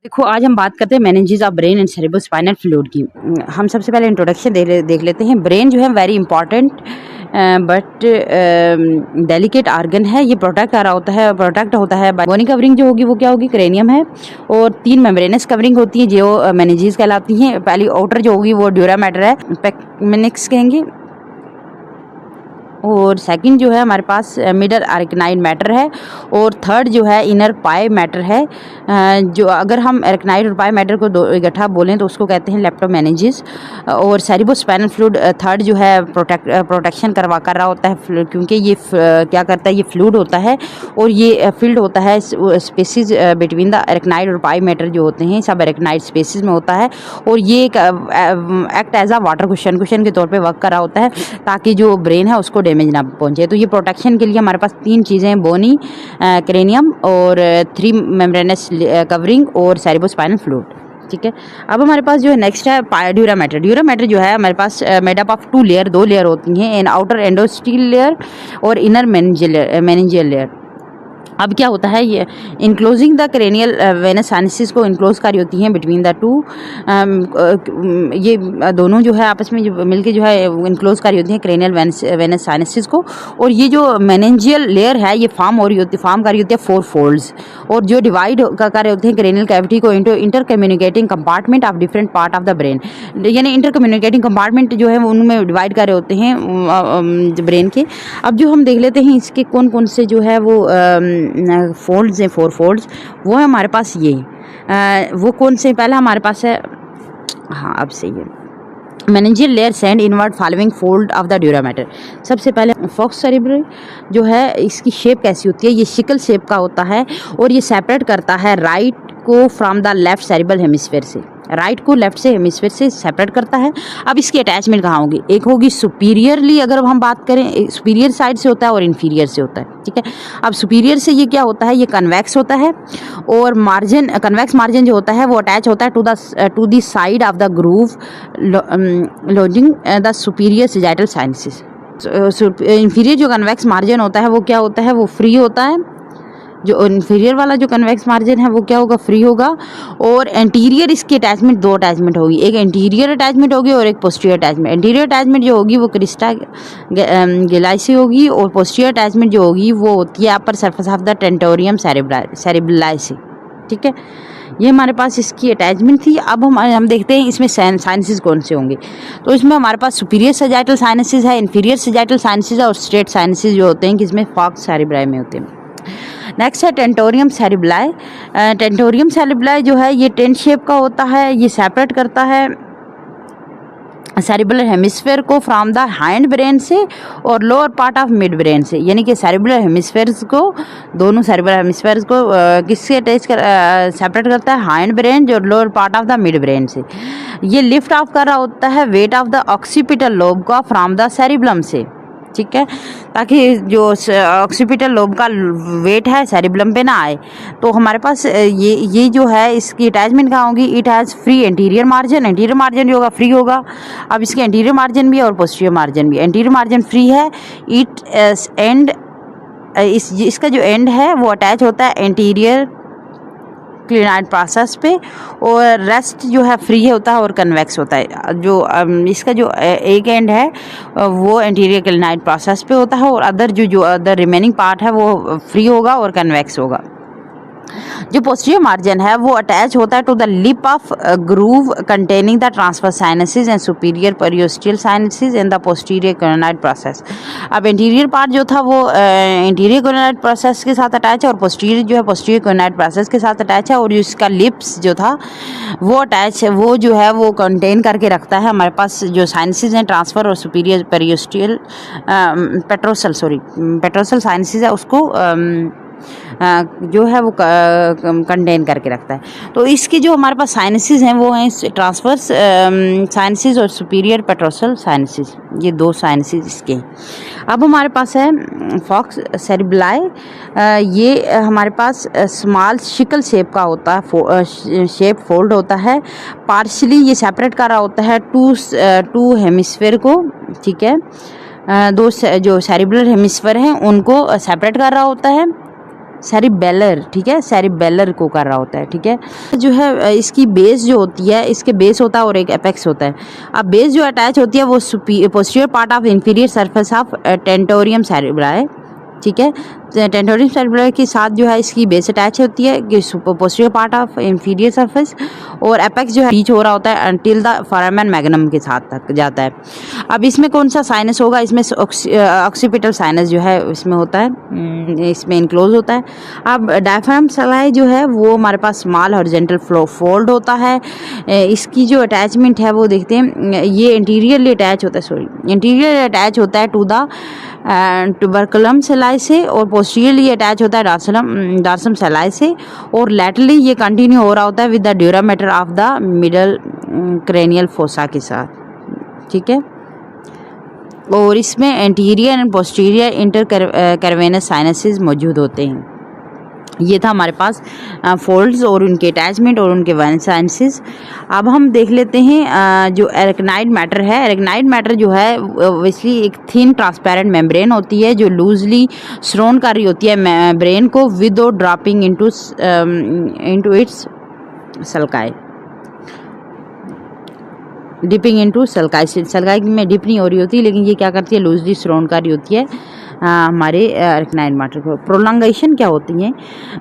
देखो, आज हम बात करते हैं meninges of brain and cerebrospinal fluid की। हम सबसे पहले इंट्रोडक्शन देख लेते हैं। ब्रेन जो है very important but delicate organ है। ये प्रोटेक्ट होता है बोनी कवरिंग जो होगी वो क्या होगी, क्रेनियम है। और 3 मेम्ब्रेनस कवरिंग होती है जो मेनिंजेस कहलाती हैं। पहली आउटर जो होगी वो ड्यूरा मैटर है, पेक्मेनिक्स कहेंगे। और सेकंड जो है हमारे पास मिडल अरेक्नाइड मैटर है। और थर्ड जो है इनर पाई मैटर है। जो अगर हम अरेक्नाइड और पाई मैटर को इकट्ठा बोलें तो उसको कहते हैं लेप्टोमेनिंजेस। और सेरेब्रोस्पाइनल फ्लूइड थर्ड जो है प्रोटेक्शन कर रहा होता है, क्योंकि ये क्या करता है, ये फ्लूइड होता है और ये फील्ड होता है स्पेसिस बिटवीन द अरेक्नाइड और पाई मैटर जो होते हैं सब अरेक्नाइड स्पेसिस में होता है। और ये एक act as a water cushion के तौर पे वर्क कर रहा होता है ताकि जो ब्रेन है उसको डैमेज ना पहुंचे। तो ये प्रोटेक्शन के लिए हमारे पास 3 चीज़ें हैं, बोनी, क्रेनियम और 3 मेम्ब्रेनस कवरिंग और सेरेब्रोस्पाइनल फ्लूइड। ठीक है। अब हमारे पास जो है नेक्स्ट है ड्यूरा मैटर जो है हमारे पास made up of 2 layer, 2 layer होती हैं, एन आउटर एंडोस्टील लेयर और इनर मेनिंजियल लेयर। अब क्या होता है, ये enclosing the cranial venous sinuses को इनक्लोज कर रही होती हैं बिटवीन द 2। ये दोनों जो है आपस में जो मिलके जो है इनक्लोज कर रही होती हैं क्रेनियल वेनस साइनसिस को। और ये जो मेनिंजियल लेयर है ये फॉर्म कर रही होती है 4 फोल्ड्स। और जो डिवाइड कर रहे होते हैं क्रेनियल कैविटी को into inter communicating compartment of different part of the brain, यानी इंटर कम्युनिकेटिंग कंपार्टमेंट जो है उनमें डिवाइड कर रहे होते हैं ब्रेन के। अब जो हम देख लेते हैं इसके कौन कौन से जो है वो फोल्ड्स हैं, 4 फोल्ड्स, वो है हमारे पास ये। वो कौन से, पहला हमारे पास है, हाँ अब सही है, meningeal layer send inward following fold of the dura matter. सबसे पहले फॉक्स सेरेब्रल जो है इसकी शेप कैसी होती है, ये शिकल शेप का होता है और ये सेपरेट करता है राइट को from the left cerebral hemisphere से, राइट को लेफ्ट से हेमिस्फीयर से सेपरेट करता है। अब इसकी अटैचमेंट कहाँ होगी, एक होगी सुपीरियरली, अगर हम बात करें सुपीरियर साइड से होता है और इन्फीरियर से होता है। ठीक है। अब सुपीरियर से ये क्या होता है, ये कन्वेक्स होता है और मार्जिन, कन्वेक्स मार्जिन जो होता है वो अटैच होता है to the side of the groove lodging the superior sagittal sinuses. Inferior जो कन्वेक्स मार्जिन होता है वो क्या होता है, वो फ्री होता है। जो इन्फीरियर वाला जो कन्वेक्स मार्जिन है वो क्या होगा, फ्री होगा। और एंटीरियर इसकी अटैचमेंट 2 अटैचमेंट होगी, एक एंटीरियर अटैचमेंट होगी और एक पोस्टीरियर अटैचमेंट। एंटीरियर अटैचमेंट जो होगी वो क्रिस्टा गिलाइसी होगी और पोस्टीरियर अटैचमेंट जो होगी वो होती है upper surface of the tentorium cerebelli. ठीक है, ये हमारे पास इसकी अटैचमेंट थी। अब हम देखते हैं इसमें साइनसिस कौन से होंगे। तो इसमें हमारे पास सुपीरियर सैजिटल साइनसिस है, इन्फीरियर सैजिटल साइनसिस है और स्ट्रेट साइनसिस जो होते हैं जिसमें फॉक्स सेरेब्राई में होते हैं। नेक्स्ट है टेंटोरियम सेरेब्राई। टेंटोरियम सेरेब्राई जो है ये टेंट शेप का होता है, ये सेपरेट करता है सेरेब्रल हेमिस्फीयर को फ्रॉम द हाइंड ब्रेन से और lower part of mid brain से, यानी कि सेरेब्रल हेमिस्फीयर्स को, दोनों सेरेब्रल हेमिस्फीयर्स को किससे अटैच सेपरेट करता है, हाइंड ब्रेन जो lower part of the mid brain से। ये लिफ्ट ऑफ कर रहा होता है weight of the occipital lobe का फ्रॉम द सेरिब्लम से। ठीक है, ताकि जो ऑक्सीपिटल लोब का वेट है सेरिब्लम पे ना आए। तो हमारे पास ये जो है इसकी अटैचमेंट कहाँ होगी, it has free anterior margin जो होगा फ्री होगा। अब इसके एंटीरियर मार्जिन भी है और पोस्टीरियर मार्जिन भी। एंटीरियर मार्जिन फ्री है, इट एंड इसका जो एंड है वो अटैच होता है एंटीरियर क्लिनाइड प्रोसेस पे और रेस्ट जो है फ्री होता है और कन्वेक्स होता है। जो इसका जो एक एंड है वो एंटीरियर क्लिनाइड प्रोसेस पे होता है और अदर रिमेनिंग पार्ट है वो फ्री होगा और कन्वेक्स होगा। जो पोस्टीरियर मार्जिन है वो अटैच होता है to the lip of groove containing the transverse sinuses and superior periosteal sinuses in the posterior clinoid process. अब एंटीरियर पार्ट जो था वो एंटीरियर क्लिनाइड प्रोसेस के साथ अटैच है और पोस्टीरियर जो है पोस्टीरियर क्लिनाइड प्रोसेस के साथ अटैच है। और इसका लिप्स जो था वो अटैच है, वो जो है वो कंटेन करके रखता है हमारे पास जो साइनसिस हैं ट्रांसफर और सुपीरियर पेरियोस्टियल पेट्रोसल साइनसिस है उसको जो है वो कंटेन करके रखता है। तो इसकी जो हमारे पास साइनसिस हैं वो हैं ट्रांसवर्स साइनसिस और सुपीरियर पेट्रोसल साइनसिस, ये 2 साइनसिस इसके हैं। अब हमारे पास है फॉक्स सेरेब्राई। ये हमारे पास स्मॉल शिकल शेप का होता है, शेप फोल्ड होता है, पार्शली ये सेपरेट कर रहा होता है टू हेमिस्फीयर को। ठीक है, 2 जो सेरेब्रल हेमिस्फीयर हैं उनको सेपरेट कर रहा होता है सेरिबेलर, ठीक है, सेरिबेलर को कर रहा होता है, ठीक है। जो है इसकी बेस जो होती है, इसके बेस होता है और एक एपेक्स होता है। अब बेस जो अटैच होती है वो posterior part of inferior surface of tentorium cerebri, ठीक है। टेंटोरियम सेरिब्राई के साथ जो है इसकी बेस अटैच होती है कि posterior part of inferior surface, और एपेक्स जो है रीच हो रहा होता है अंटिल द फोरामेन मैग्नम के साथ तक जाता है। अब इसमें कौन सा साइनस होगा, इसमें ऑक्सीपिटल साइनस जो है इसमें होता है, इसमें इनक्लोज होता है। अब डायफ्राम सेलाई जो है वो हमारे पास स्मॉल हॉरिजॉन्टल फ्लो फोल्ड होता है। इसकी जो अटैचमेंट है वो देखते हैं, ये इंटीरियरली अटैच होता है, सॉरी इंटीरियर अटैच होता है टू द ट्यूबरकुलम सेलाई से, और पोस्टीरियरली अटैच होता है डार्सम सेलाई से, और लैटरली ये कंटिन्यू हो रहा होता है with the dura mater of the middle cranial fossa के साथ, ठीक है। और इसमें एंटीरियर एंड पोस्टीरियर इंटरकर्वेनस साइनसेस मौजूद होते हैं। ये था हमारे पास फोल्ड्स और उनके अटैचमेंट और उनके साइनसेस। अब हम देख लेते हैं जो एरेक्नाइड मैटर है। एरेक्नाइड मैटर जो है ऑब्वियसली एक थिन ट्रांसपेरेंट मेम्ब्रेन होती है जो लूजली सराउंड कर रही होती है ब्रेन को without dropping into its sulci, dipping into sulci. Sulci में डिप नहीं हो रही होती, लेकिन ये क्या करती है, लूजली सराउंड कर रही होती है हमारे एरेक्नाइड मैटर को। प्रोलॉन्गेशन क्या होती है,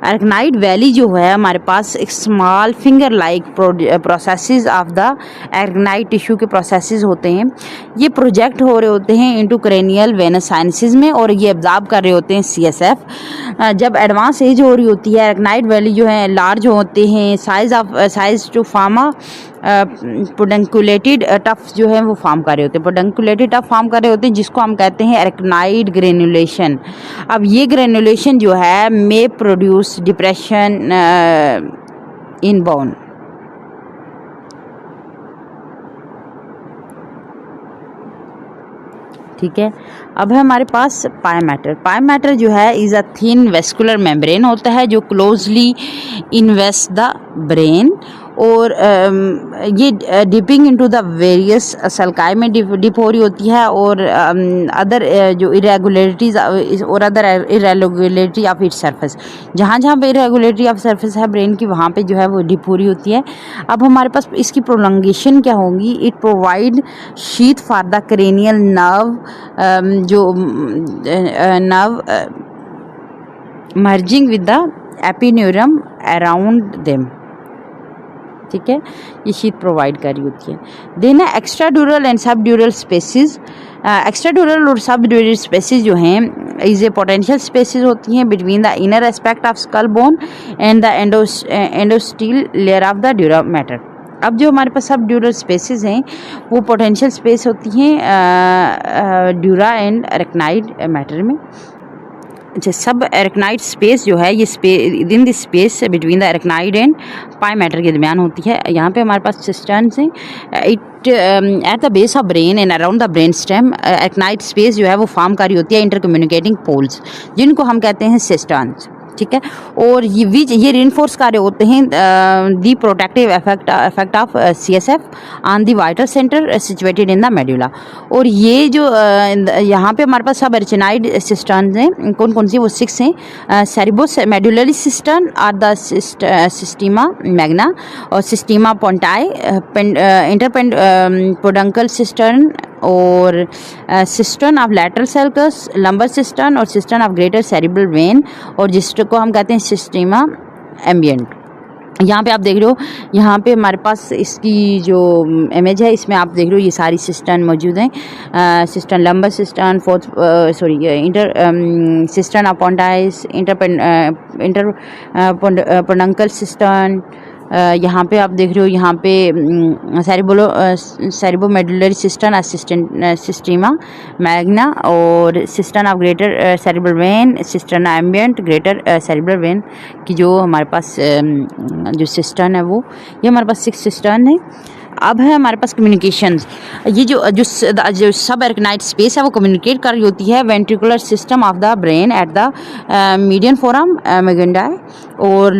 एरेक्नाइड वैली जो है हमारे पास एक small finger like processes of the arachnid tissue के प्रोसेसेस होते हैं। ये प्रोजेक्ट हो रहे होते हैं इनटू क्रेनियल वेनस साइनसेस में, और ये एब्जॉर्ब कर रहे होते हैं CSF। जब एडवांस एज हो रही होती है, एरेक्नाइड वैली जो है लार्ज होते हैं, साइज टू फार्मा पोडंकुलेटेड टफ जो है वो फॉर्म कर रहे होते हैं, पोडंकुलेटेड टफ फॉर्म कर रहे होते हैं, जिसको हम कहते हैं एरेक्नाइड ग्रेनुलेशन। अब ये ग्रेनुलेशन जो है मे प्रोड्यूस डिप्रेशन इन बोन, ठीक है। अब है हमारे पास पायोमेटर। पायोमेटर जो है is a thin vascular membrane होता है जो क्लोजली इन्वेस्ट द ब्रेन, और ये dipping into the various sulci में डिप हो रही होती है, और अदर जो इरेगुलरिटीज़ और other irregularity of its surface, जहाँ जहाँ पे इरेगुलरिटी ऑफ सरफेस है ब्रेन की, वहाँ पे जो है वो डिप हो रही होती है। अब हमारे पास इसकी प्रोलॉन्गेशन क्या होगी, it provide sheath for the cranial nerve, जो nerve merging with the epineurium around them, ठीक है, ये शीथ प्रोवाइड कर रही होती है। देन है एक्स्ट्रा ड्यूरल एंड सब ड्यूरल स्पेसिस। एक्स्ट्रा ड्यूरल और सब ड्यूरल स्पेसिस जो हैं इज ए पोटेंशियल स्पेसिस होती हैं between the inner aspect of skull bone and the endosteal layer of the dura mater. अब जो हमारे पास सब ड्यूरल स्पेसिस हैं वो पोटेंशियल स्पेस होती हैं ड्यूरा एंड एरेक्नाइड मैटर में। अच्छा, सब एरेक्नाइड स्पेस जो है ये within this space between the arachnoid and pia mater के दरमियान होती है। यहाँ पे हमारे पास सिस्टर्न्स हैं, it at the base of brain and around the brain stem. Arachnid space जो है वो फॉर्म कर रही होती है इंटर कम्युनिकेटिंग पोल्स, जिनको हम कहते हैं सिस्टर्न्स, ठीक है। और ये रिइंफोर्स कर रहे होते हैं the protective effect of CSF on the vital centre situated in the medulla. और ये जो यहाँ पे हमारे पास सब एरेक्नाइड सिस्टर्न्स हैं, कौन कौन सी, वो 6 हैं। सेरिबोस मेडुलरी सिस्टर्न और द सिस्टीमा मैग्ना और सिस्टीमा पोंटाई, इंटरपोडंकल सिस्टर्न और cistern of lateral sulcus, lumbar cistern और cistern of greater cerebral vein, और जिसको हम कहते हैं सिस्टीमा एम्बिएंट। यहाँ पे आप देख रहे हो, यहाँ पे हमारे पास इसकी जो इमेज है इसमें आप देख रहे हो ये सारी सिस्टर्न मौजूद हैं। Cistern lumbar cistern, inter cistern of pontis, interpeduncular cistern. यहाँ पे आप देख रहे हो, यहाँ पे सेरिबोमेडुलरी सिस्टर्न सिस्टीमा मैग्ना और cistern of greater cerebral vein, cistern ambient greater cerebral vein की जो हमारे पास जो सिस्टर्न है वो ये हमारे पास 6 सिस्टर्न है। अब है हमारे पास कम्युनिकेशंस। ये जो सब एरिकनाइड स्पेस है वो कम्युनिकेट कर रही होती है ventricular system of the brain at the median foramen Magendie और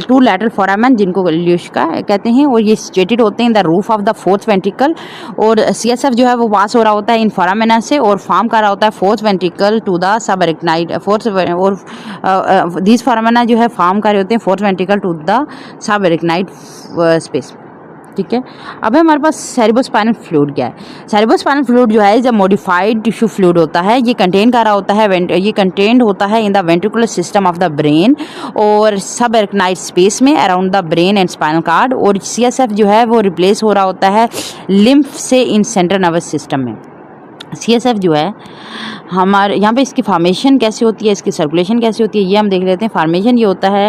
टू लैटरल फोरामेन जिनको ल्यूशका कहते हैं, और ये सिचुएटेड होते हैं in the roof of the fourth ventricle. और सीएसएफ जो है वो पास हो रहा होता है इन फोरामेना से और फॉर्म कर रहा होता है fourth ventricle to the sub एरिकनाइड fourth, और दीज फोरामेना जो है फॉर्म कर रहे होते हैं fourth ventricle to the sub एरिकनाइड space. ठीक है। अब हमारे पास सेरेब्रोस्पाइनल फ्लूइड क्या है। सेरेब्रोस्पाइनल फ्लूइड जो है जब मॉडिफाइड टिश्यू फ्लूइड होता है, ये कंटेन कर रहा होता है, ये कंटेन्ड होता है in the ventricular system of the brain और सब एरिकनाइड स्पेस में around the brain and spinal cord. और सीएसएफ जो है वो रिप्लेस हो रहा होता है लिम्फ से इन सेंट्रल नर्वस सिस्टम में। सीएसएफ जो है हमारे यहाँ पे इसकी फॉर्मेशन कैसे होती है, इसकी सर्कुलेशन कैसे होती है, ये हम देख लेते हैं। फॉर्मेशन ये होता है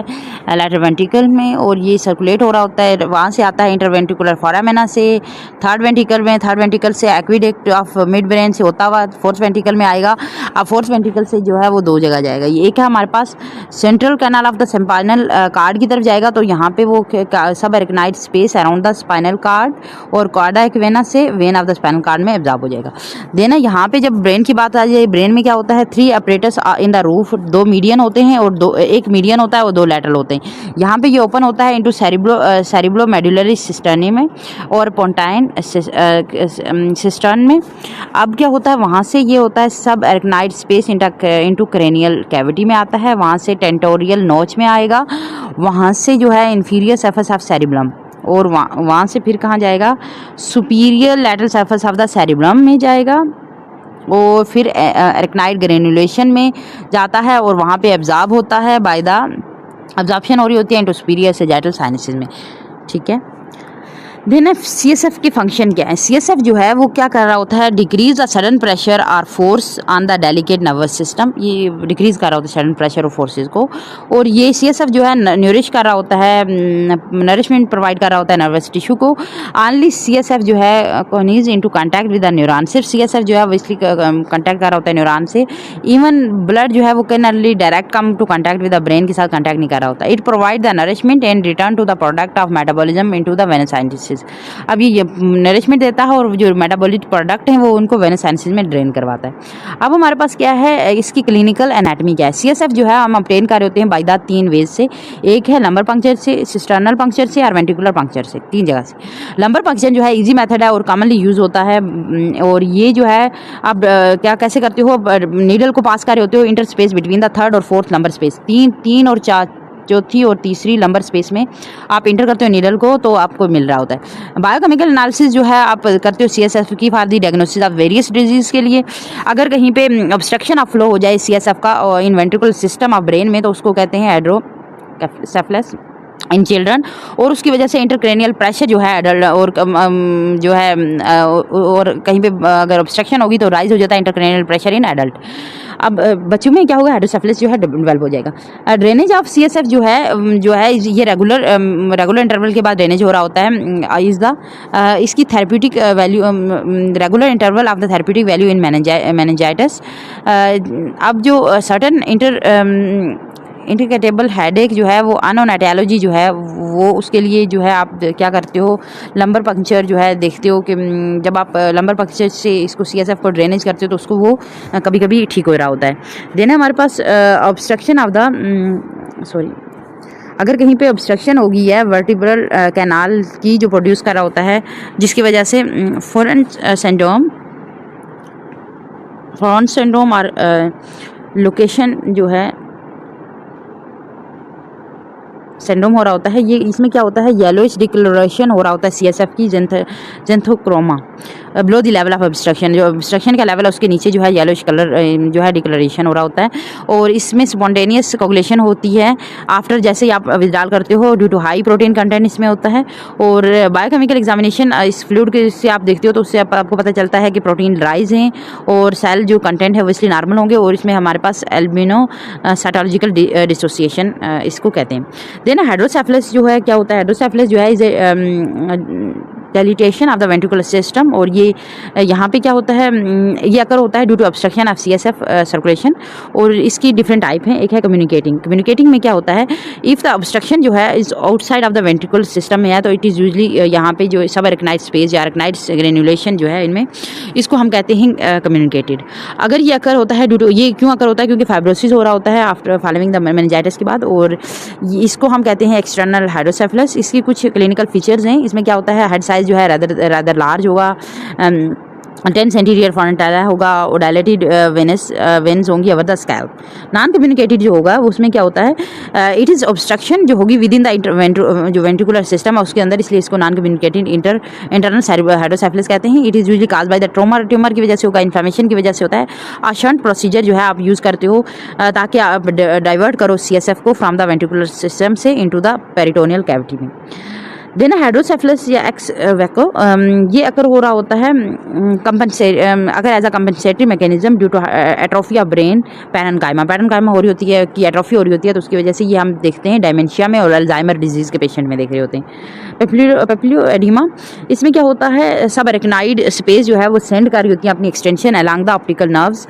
लैटरल वेंट्रिकल में और ये सर्कुलेट हो रहा होता है, वहाँ से आता है इंटरवेंट्रिकुलर फोरामेना से थर्ड वेंट्रिकल में, थर्ड वेंट्रिकल से एक्विडेक्ट ऑफ मिड ब्रेन से होता हुआ फोर्थ वेंट्रिकल में आएगा। अब फोर्थ वेंट्रिकल से जो है वो दो जगह जाएगा। ये एक है हमारे पास central canal of the spinal cord की तरफ जाएगा, तो यहाँ पे वो subarachnoid space around the spinal cord और कार्डियक वेना से vein of the spinal cord में एब्जॉर्ब हो जाएगा। देन यहाँ पे जब ब्रेन की बात आ जाए, ब्रेन में क्या होता है, 3 apparatus in the roof, 2 median होते हैं और एक मीडियन होता है और 2 लैटरल होते हैं। यहाँ पे ये ओपन होता है इनटू सेरिब्रो मेडुलरी सिस्टर्नी में और पोंटाइन सिस्टर्न में। अब क्या होता है, वहाँ से ये होता है सब एरिकनाइड स्पेस इनटू क्रेनियल कैविटी में आता है, वहाँ से टेंटोरियल नोच में आएगा, वहाँ से जो है इंफीरियर सरफेस ऑफ सेरिब्रम और वहाँ से फिर कहाँ जाएगा, superior lateral surface of the cerebrum में जाएगा और फिर एरिकनाइड ग्रेनुलेशन में जाता है और वहाँ पे एब्जॉर्ब होता है बाय द एब्जॉर्प्शन हो रही होती है इनटू सुपीरियर सेजाइटल साइनसेस में। ठीक है। देन सीएसएफ की फंक्शन क्या है। सीएसएफ जो है वो क्या कर रहा होता है, डिक्रीज द सडन प्रेशर और force on the delicate nervous system. ये डिक्रीज कर रहा होता है सडन प्रेशर और फोर्सेस को, और ये सीएसएफ जो है न्यूरिश कर रहा होता है, नरिशमेंट प्रोवाइड कर रहा होता है नर्वस टिश्यू को। ऑनली सीएसएफ जो है comes into contact with the neuron, सिर्फ सीएसएफ जो है वो इसलिए कांटेक्ट कर रहा होता है न्यूरॉन से। इवन ब्लड जो है वो can early direct come to contact with the brain के साथ कांटेक्ट नहीं कर रहा होता। It provide the nourishment and return to the product of metabolism into the venous sinuses. अब ये नरिशमेंट देता है और जो मेटाबॉलिक प्रोडक्ट हैं वो उनको वेनस साइनसेस में ड्रेन करवाता है। अब हमारे पास क्या है, इसकी क्लिनिकल एनाटमी क्या है। सीएसएफ जो है हम ऑब्टेन कर रहे होते हैं बाय द 3 वेज से। एक है लंबर पंक्चर से, सिस्टर्नल पंक्चर से और वेंट्रिकुलर पंक्चर से, 3 जगह से। लंबर पंक्चर जो है इजी मेथड है और कॉमनली यूज होता है, और ये जो है आप क्या कैसे करते हो, नीडल को पास कर रहे होते हो inter space between the third और फोर्थ लंबर स्पेस, 3 और 4 चौथी और तीसरी लंबर स्पेस में आप इंटर करते हो नीडल को, तो आपको मिल रहा होता है। बायोकेमिकल एनालिसिस जो है आप करते हो सीएसएफ की for the diagnosis of various disease के लिए। अगर कहीं पे ऑब्स्ट्रक्शन ऑफ फ्लो हो जाए सीएसएफ का इन वेंट्रिकुलर सिस्टम ऑफ ब्रेन में, तो उसको कहते हैं हाइड्रोसेफलस इन चिल्ड्रन, और उसकी वजह से इंटरक्रेनियल प्रेशर जो है एडल्ट और जो है और कहीं पे अगर ऑब्स्ट्रक्शन होगी तो राइज हो जाता है इंटरक्रेनियल प्रेशर इन एडल्ट। अब बच्चों में क्या होगा, हाइड्रोसेफलस जो है डेवलप हो जाएगा। ड्रेनेज ऑफ सीएसएफ जो है ये रेगुलर इंटरवल के बाद ड्रेनेज हो रहा होता है। इज द इसकी therapeutic value, regular interval of the therapeutic value in meningitis. अब जो सर्टन इंडिकेटेबल हेडेक जो है वो अननोन एटियोलॉजी जो है वो उसके लिए जो है आप क्या करते हो, लंबर पंक्चर जो है देखते हो कि जब आप लंबर पंक्चर से इसको सीएसएफ को ड्रेनेज करते हो तो उसको वो कभी कभी ठीक हो रहा होता है। देन हमारे पास ऑब्स्ट्रक्शन ऑफ द अगर कहीं पे ऑब्स्ट्रक्शन होगी है वर्टिब्रल कैनाल की जो प्रोड्यूस कर रहा होता है, जिसकी वजह से फोरन सिंड्रोम और लोकेशन जो है सिंड्रोम हो रहा होता है। ये इसमें क्या होता है, येलोइश डिक्लोरेशन हो रहा होता है सीएसएफ की xanthochromia below the level of obstruction. जो ऑब्स्ट्रक्शन का लेवल है उसके नीचे जो है येलोइश कलर जो है डिक्लोरेशन हो रहा होता है, और इसमें स्पॉन्टेनियस कोगुलेशन होती है आफ्टर जैसे ही आप विथड्रॉल करते हो due to high protein content इसमें होता है। और बायोकेमिकल एग्जामिनेशन इस फ्लूइड के से आप देखते हो तो उससे आपको पता चलता है कि प्रोटीन राइज हैं और सेल जो कंटेंट है वो इसलिए नॉर्मल होंगे, और इसमें हमारे पास एल्बिनो साइटोलॉजिकल डिसोसिएशन इसको कहते हैं। देन हाइड्रोसेफलस जो है क्या होता है, हाइड्रोसेफलस जो है dilatation of the ventricular system. और ये यहाँ पे क्या होता है, ये अकर होता है due to obstruction of CSF circulation. और इसकी डिफरेंट टाइप हैं। एक है कम्युनिकेटिंग। कम्युनिकेटिंग में क्या होता है, इफ़ द ऑब्स्ट्रक्शन जो है is outside of the ventricular system में है तो इट इज़ यूजली यहाँ पे जो सब अरेक्नाइड स्पेस या अरेक्नाइड ग्रेनुलेशन जो है इनमें, इसको हम कहते हैं कम्युनिकेटेड। अगर ये अकर होता है ड्यू टू, ये क्यों अकर होता है, क्योंकि फाइब्रोसिस हो रहा होता है आफ्टर फॉलोइंग द मेनिंजाइटिस के बाद। और इसको हम कहते हैं एक्सटर्नल हाइड्रोसेफलस। इसकी कुछ क्लिनिकल फीचर्स हैं। इसमें क्या होता है, हेड साइज जो है रादर लार्ज होगा, 10 सेंटीरियर फॉरेंटाइला होगा, और डायलेटेड वेन्स होंगी over the scalp. Non communicated जो होगा उसमें क्या होता है, इट इज़ ऑब्स्ट्रक्शन जो होगी विद इन द जो वेंट्रिकुलर सिस्टम है उसके अंदर, इसलिए इसको नॉन कम्युनिकेटेड इंटरनल हाइड्रोसेफलस कहते हैं। It is usually cause by the tumour की वजह से होगा, इन्फ्लेमेशन की वजह से होता है। शंट प्रोसीजर जो है आप यूज़ करते हो ताकि आप डाइवर्ट करो CSF को फ्रॉम द वेंट्रिकुलर सिस्टम से इनटू द पेरिटोनियल कैविटी में। देन हाइड्रोसेफलस या एक्स वैको, ये अगर हो रहा होता है अगर as a compensatory mechanism due to atrophy of brain parenchyma हो रही होती है, कि एट्रोफी हो रही होती है, तो उसकी वजह से ये हम देखते हैं डायमेंशिया में और अल्जाइमर डिजीज़ के पेशेंट में देख रहे होते हैं। पेप्लियो एडिमा, इसमें क्या होता है, सब अरेक्नाइड स्पेस जो है वो सेंड कर रही होती है अपनी extension along the optical nerves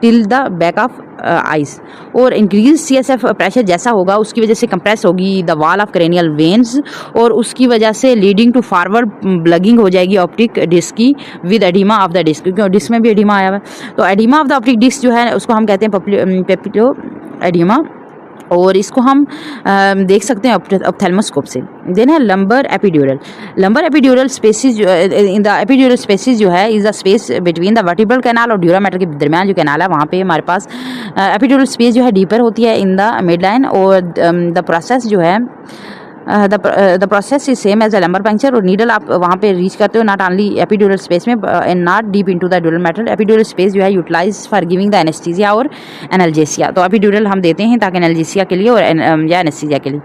till the back of eyes. और इंक्रीज CSF प्रेशर जैसा होगा उसकी वजह से कंप्रेस होगी the wall of cranial veins, और उसकी वजह से लीडिंग टू फॉरवर्ड ब्लगिंग हो जाएगी ऑप्टिक डिस्क की with oedema of the disc, क्योंकि डिस्क में भी एडिमा आया हुआ है। तो oedema of the optic disc जो है उसको हम कहते हैं पेप्लियो एडिमा, और इसको हम देख सकते हैं ऑप्थेल्मोस्कोप से। देन है lumbar epidural spaces, in the epidural spaces जो है is the space between the vertebral canal और ड्यूरा मैटर के दरमियान जो कैनाल है वहाँ पे हमारे पास एपिड्यूरल स्पेस जो है डीपर होती है इन द मिड लाइन। और द प्रोसेस जो है the process is same as a lumbar puncture, और नीडल आप वहाँ पे रीच करते हो नॉट ओनली एपिड्यूरल स्पेस में and not deep into the dural mater. Epidural space जो है utilise for giving the anaesthesia और एनाल्जेसिया। तो एपिड्यूरल हम देते हैं ताकि एनाल्जेसिया के लिए और या एनेस्थीसिया के लिए।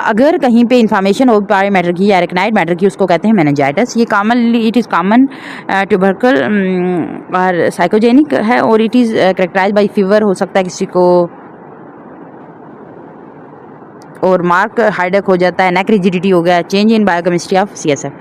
अगर कहीं पे इन्फॉर्मेशन हो पाए मैटर की या अरेक्नाइड मैटर की, उसको कहते हैं मेनिंजाइटिस। ये commonly it is common tubercle और साइकोजेनिक है, और it is characterise by fever हो सकता है किसी को, और मार्क हाइडक हो जाता है, नेक रिजिडिटी हो गया, change in biochemistry of CSF।